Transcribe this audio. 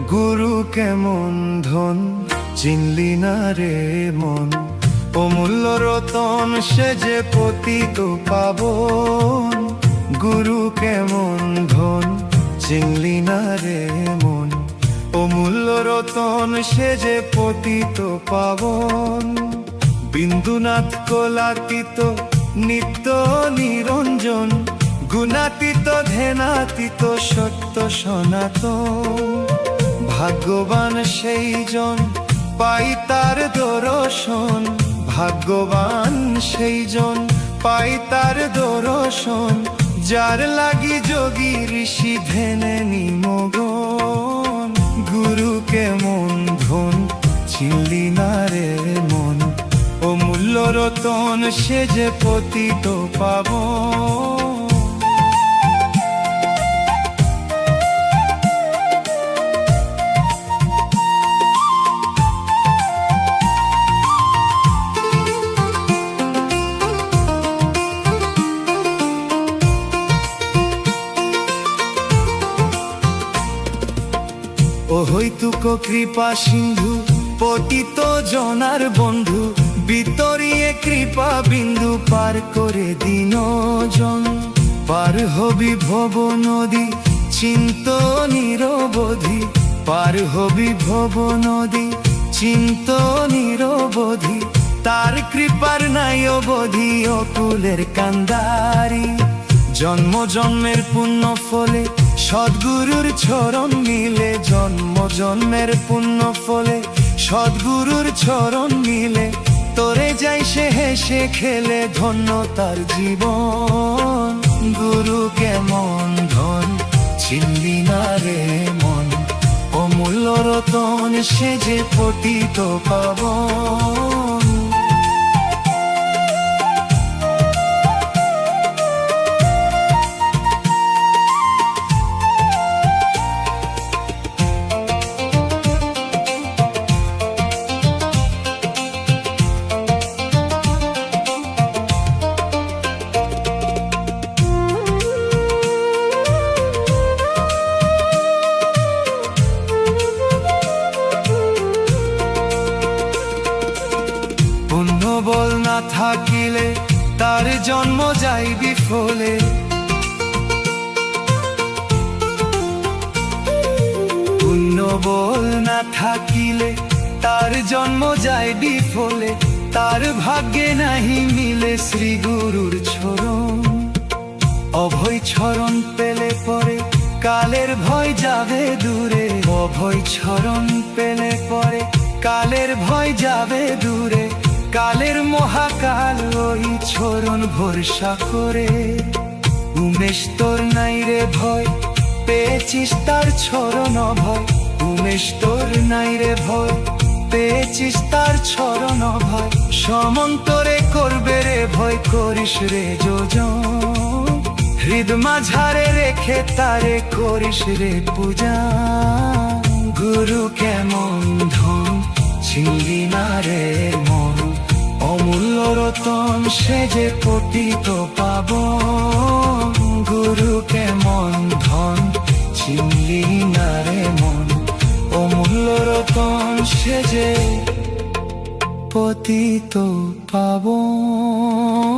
গুরু কেমন ধন চিনলি না রে মন, অমূল্য রতন সে যে পতিত পাবন। গুরু কেমন ধন চিনলি না রে মন, অমূল্য রতন সে যে পতিত পাবন। বিন্দুনাথ কলাতীত নিত্য নিরঞ্জন, গুণাতীত ধেনাতীত সত্য সনাতন। ভাগ্যবান সেই জন পাই তার দর্শন, ভাগ্যবান সেই জন পাই তার দর্শন। যার লাগি যোগী ঋষি ধ্যানে নিমগ্ন। গুরু কেমন ধন চিনলি না রে মন, অমূল্য রতন সে যে পতিত পাবন। অহৈতুক কৃপা সিন্ধু পতিত জনার বন্ধু, বিতরিয়ে কৃপা বিন্দু পার করে দিন জন। পার হবি ভব নদী চিন্ত নিরবধি, পার হবি ভব নদী চিন্ত নিরবধি। তার কৃপার নাই অবধি অকুলের কান্দারি। জন্ম জন্মের পুণ্য ফলে সদ্গুরুর চরণ মিলে, জন্ম জন্মের পুণ্য ফলে সদ্গুরুর চরণ মিলে। তোরে যাই সে হেসে খেলে ধন্য তার জীবন। গুরু কেমন ধন চিনলি না রে মন, অমূল্য রতন সে যে পতিত পাবন। বল না থাকিলে তার জন্ম যাই বিফলে, পুণ্য বল না থাকিলে তার জন্ম যায় বিফলে। তার ভাগ্যে নাহি মিলে শ্রী গুরুর চরণ। অভয় চরণ পেলে পরে কালের ভয় যাবে দূরে, অভয় চরণ পেলে পরে কালের ভয় যাবে দূরে। কালের মহাকাল ওই চরণ ভরসা করে। উমেশ তোর নাই রে ভয় পেয়েছিস তার চরণ ভয়, উমেশ তোর নাই রে ভয় পেয়েছিস তার চরণ ভয়। সমন্তরে করবে রে ভয় করিস রে যোজন, হৃদ মাঝারে রেখে তারে করিস রে পূজা। গুরু কেমন ধন চিনলি না রে মন, অমূল্য রতন সে যে পতিত পাবন। গুরু কেমন ধন চিনলি না রে মন, অমূল্য রতন সে যে পতিত পাবন।